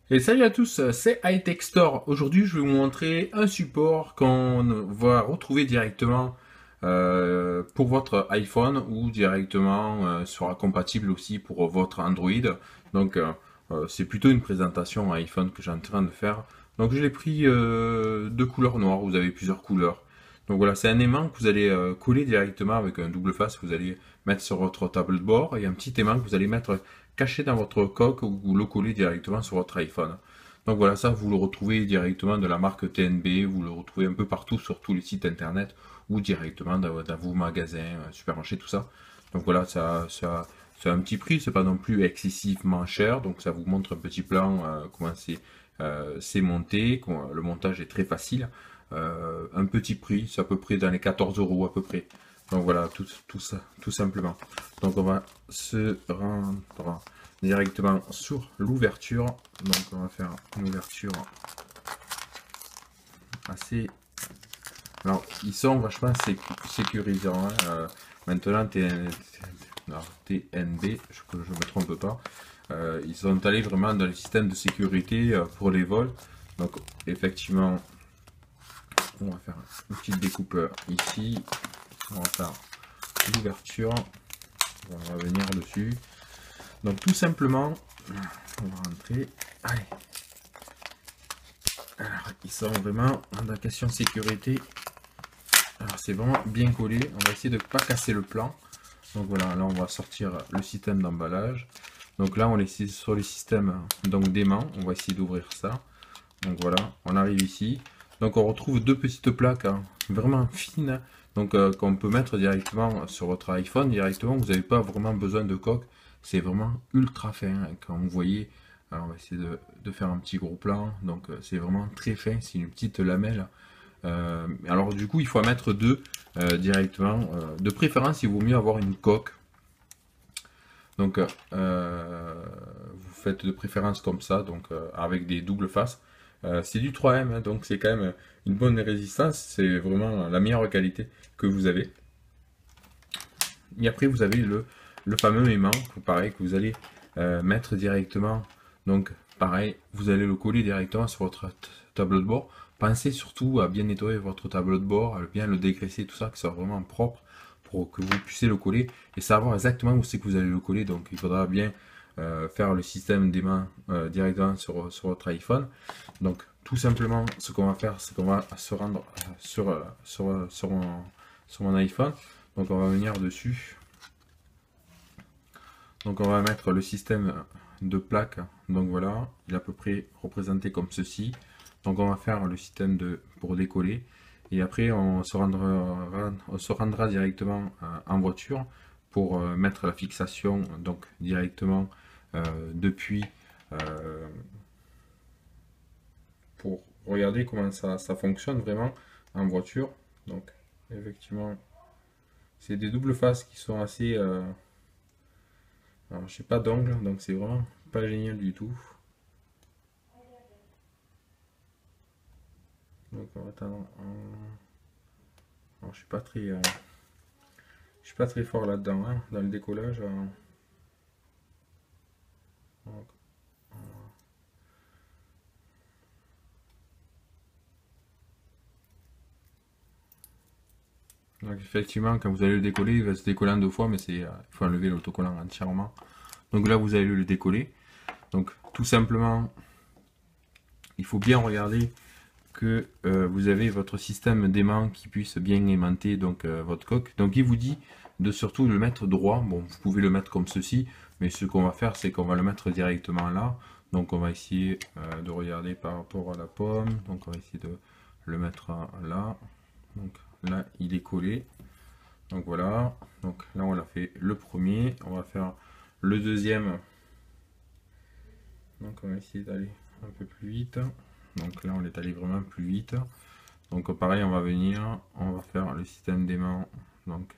Et salut à tous, c'est iTech Store. Aujourd'hui, je vais vous montrer un support qu'on va retrouver directement pour votre iPhone ou directement sera compatible aussi pour votre Android. Donc, c'est plutôt une présentation iPhone que j'ai en train de faire. Donc, je l'ai pris de couleur noire. Vous avez plusieurs couleurs. Donc voilà, c'est un aimant que vous allez coller directement avec un double face que vous allez mettre sur votre tableau de bord et un petit aimant que vous allez mettre caché dans votre coque ou vous le coller directement sur votre iPhone. Donc voilà, ça vous le retrouvez directement de la marque TNB, vous le retrouvez un peu partout sur tous les sites internet ou directement dans vos magasins, supermarchés, tout ça. Donc voilà, c'est un petit prix, c'est pas non plus excessivement cher, donc ça vous montre un petit plan comment c'est monté, le montage est très facile. Un petit prix, c'est à peu près dans les 14 euros à peu près. Donc voilà, tout ça, tout simplement. Donc on va se rendre directement sur l'ouverture. Donc on va faire une ouverture assez... Alors, ils sont vachement sécurisants. Hein. Maintenant, TNB, que je ne me trompe pas, ils sont allés vraiment dans le système de sécurité pour les vols. Donc, effectivement, on va faire une petite découpe ici. On va faire l'ouverture. On va venir dessus. Donc, tout simplement, on va rentrer. Allez. Alors, ils sont vraiment dans la question sécurité. Alors, c'est vraiment bien collé. On va essayer de ne pas casser le plan. Donc voilà, là on va sortir le système d'emballage. Donc là on est sur le système donc d'aimant. On va essayer d'ouvrir ça. Donc voilà, on arrive ici. Donc on retrouve deux petites plaques vraiment fines. Donc qu'on peut mettre directement sur votre iPhone. Directement, vous n'avez pas vraiment besoin de coque. C'est vraiment ultra fin. Quand vous voyez, alors on va essayer de faire un petit gros plan. Donc c'est vraiment très fin. C'est une petite lamelle. Alors du coup, il faut en mettre deux directement. De préférence, il vaut mieux avoir une coque. Donc, vous faites de préférence comme ça, donc avec des doubles faces. C'est du 3M, hein, donc c'est quand même une bonne résistance. C'est vraiment la meilleure qualité que vous avez. Et après, vous avez le fameux aimant, pareil, que vous allez mettre directement. Donc, pareil, vous allez le coller directement sur votre tableau de bord. Pensez surtout à bien nettoyer votre tableau de bord, à bien le dégraisser, tout ça, que ce soit vraiment propre pour que vous puissiez le coller et savoir exactement où c'est que vous allez le coller. Donc, il faudra bien faire le système d'aimant directement sur votre iPhone. Donc, tout simplement, ce qu'on va faire, c'est qu'on va se rendre sur mon iPhone. Donc, on va venir dessus. Donc on va mettre le système de plaques. Donc voilà, il est à peu près représenté comme ceci. Donc on va faire le système pour décoller. Et après on se rendra directement en voiture pour mettre la fixation donc directement depuis pour regarder comment ça fonctionne vraiment en voiture. Donc effectivement c'est des doubles faces qui sont assez alors, j'ai pas d'angle, donc c'est vraiment pas génial du tout. Donc, on va attendre. Alors, je suis pas très fort là-dedans, hein, dans le décollage. Donc, effectivement, quand vous allez le décoller, il va se décoller en deux fois, mais il faut enlever l'autocollant entièrement. Donc là, vous allez le décoller. Donc, tout simplement, il faut bien regarder que vous avez votre système d'aimant qui puisse bien aimanter donc votre coque. Donc il vous dit de surtout le mettre droit. Bon, vous pouvez le mettre comme ceci, mais ce qu'on va faire, c'est qu'on va le mettre directement là. Donc on va essayer de regarder par rapport à la pomme. Donc on va essayer de le mettre là. Donc là, il est collé. Donc voilà. Donc là, on a fait le premier. On va faire le deuxième. Donc on va essayer d'aller un peu plus vite. Donc là, on est allé vraiment plus vite. Donc pareil, on va venir, on va faire le système d'aimant, donc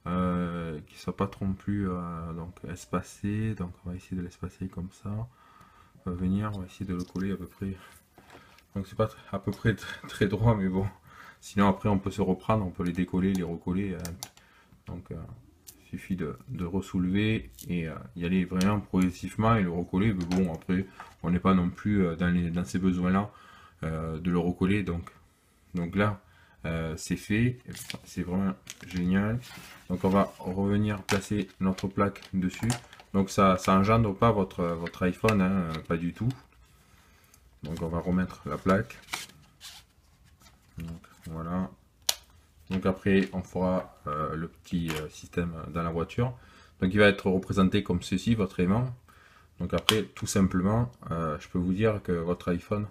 qui ne soit pas trop plus donc espacé. Donc on va essayer de l'espacer comme ça. On va venir, on va essayer de le coller à peu près. Donc c'est pas à peu près très droit, mais bon. Sinon après on peut se reprendre, on peut les décoller, les recoller. Donc Il suffit de ressoulever et y aller vraiment progressivement et le recoller. Mais bon, après, on n'est pas non plus dans ces besoins-là de le recoller. Donc là, c'est fait. C'est vraiment génial. Donc on va revenir placer notre plaque dessus. Donc ça engendre pas votre iPhone, hein, pas du tout. Donc on va remettre la plaque. Donc voilà. Donc après on fera le petit système dans la voiture. Donc il va être représenté comme ceci, votre aimant. Donc après tout simplement, je peux vous dire que votre iPhone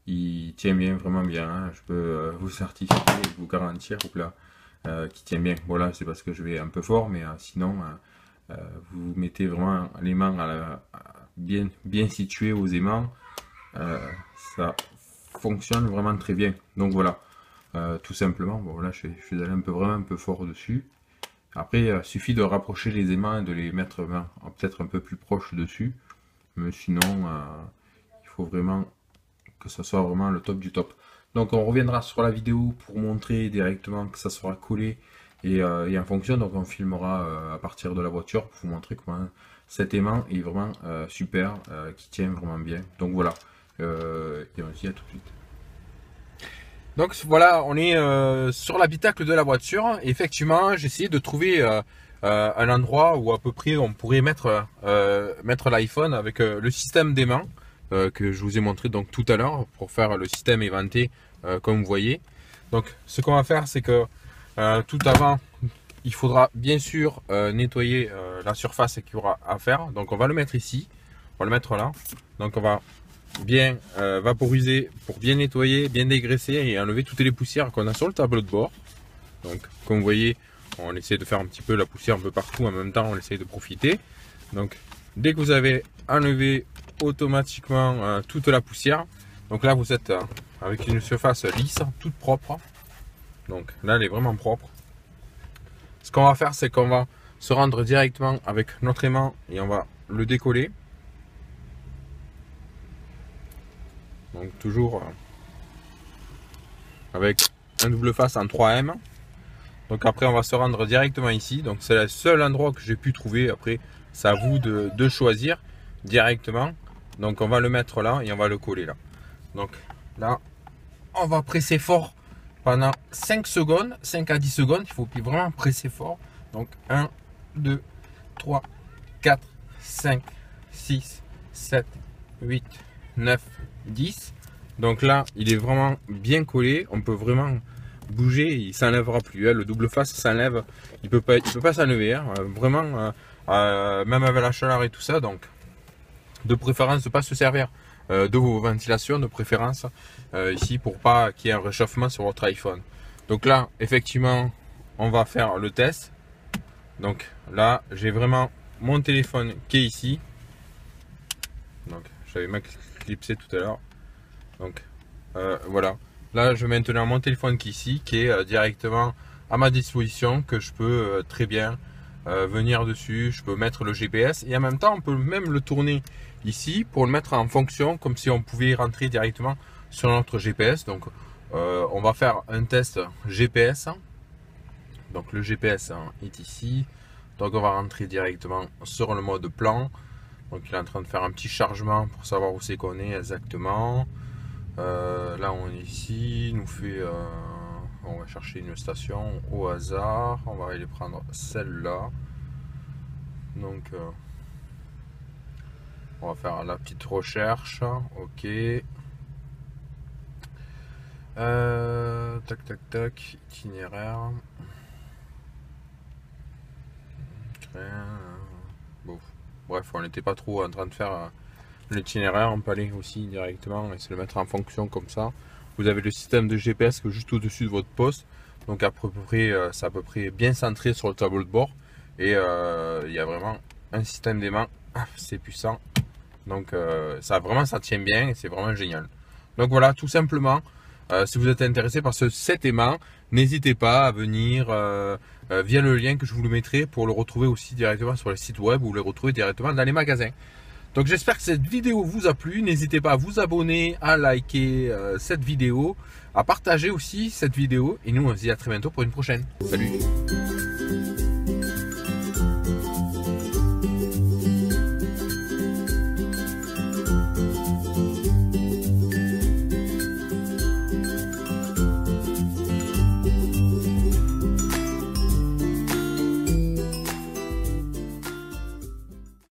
il tient bien, vraiment bien. Hein. Je peux vous certifier et vous garantir qu'il tient bien. Voilà, c'est parce que je vais un peu fort, mais sinon vous mettez vraiment l'aimant bien situé aux aimants. Ça fonctionne vraiment très bien. Donc voilà, tout simplement. Bon là, je suis allé vraiment un peu fort dessus. Après, il suffit de rapprocher les aimants et de les mettre peut-être un peu plus proche dessus. Mais sinon, il faut vraiment que ça soit vraiment le top du top. Donc on reviendra sur la vidéo pour montrer directement que ça sera collé et en fonction. Donc on filmera à partir de la voiture pour vous montrer comment cet aimant est vraiment super, qui tient vraiment bien. Donc voilà, et on se dit à tout de suite. Donc voilà, on est sur l'habitacle de la voiture. Effectivement, j'ai essayé de trouver un endroit où à peu près on pourrait mettre l'iPhone avec le système d'aimant que je vous ai montré donc tout à l'heure pour faire le système éventé comme vous voyez. Donc ce qu'on va faire, c'est que tout avant, il faudra bien sûr nettoyer la surface qu'il y aura à faire. Donc on va le mettre ici, on va le mettre là. Donc on va bien vaporiser pour bien nettoyer, bien dégraisser et enlever toutes les poussières qu'on a sur le tableau de bord. Donc comme vous voyez, on essaie de faire un petit peu la poussière un peu partout en même temps, on essaie de profiter. Donc dès que vous avez enlevé automatiquement toute la poussière, donc là vous êtes avec une surface lisse, toute propre. Donc là elle est vraiment propre. Ce qu'on va faire, c'est qu'on va se rendre directement avec notre aimant et on va le décoller. Donc toujours avec un double face en 3M. Donc après on va se rendre directement ici. Donc c'est le seul endroit que j'ai pu trouver. Après c'est à vous de choisir directement. Donc on va le mettre là et on va le coller là. Donc là on va presser fort pendant 5 secondes, 5 à 10 secondes. Il faut vraiment presser fort. Donc 1, 2, 3, 4, 5, 6, 7, 8, 9, 10. Donc là il est vraiment bien collé. On peut vraiment bouger, il s'enlèvera plus. Le double face s'enlève, il peut pas s'enlever. Hein. Vraiment, même avec la chaleur et tout ça. Donc de préférence de pas se servir de vos ventilations, de préférence ici pour pas qu'il y ait un réchauffement sur votre iPhone. Donc là effectivement on va faire le test. Donc là j'ai vraiment mon téléphone qui est ici. Donc j'avais mal clipsé tout à l'heure. Donc voilà, là je vais maintenant mon téléphone qui est ici, qui est directement à ma disposition, que je peux très bien venir dessus. Je peux mettre le GPS et en même temps on peut même le tourner ici pour le mettre en fonction, comme si on pouvait rentrer directement sur notre GPS. Donc on va faire un test GPS. Donc le GPS est ici. Donc on va rentrer directement sur le mode plan. Donc il est en train de faire un petit chargement pour savoir où c'est qu'on est exactement. Là on est ici, il nous fait on va chercher une station au hasard, on va aller prendre celle-là. Donc on va faire la petite recherche. Ok, tac tac tac, itinéraire. Bon. Bref, on n'était pas trop en train de faire l'itinéraire. On peut aller aussi directement et se le mettre en fonction comme ça. Vous avez le système de GPS que juste au-dessus de votre poste. Donc à peu près, c'est à peu près bien centré sur le tableau de bord. Et il y a vraiment un système d'aimant, c'est puissant. Donc ça tient bien et c'est vraiment génial. Donc voilà, tout simplement, si vous êtes intéressé par cet aimant, n'hésitez pas à venir via le lien que je vous le mettrai pour le retrouver aussi directement sur le site web ou le retrouver directement dans les magasins. Donc j'espère que cette vidéo vous a plu. N'hésitez pas à vous abonner, à liker cette vidéo, à partager aussi cette vidéo. Et nous on se dit à très bientôt pour une prochaine. Salut!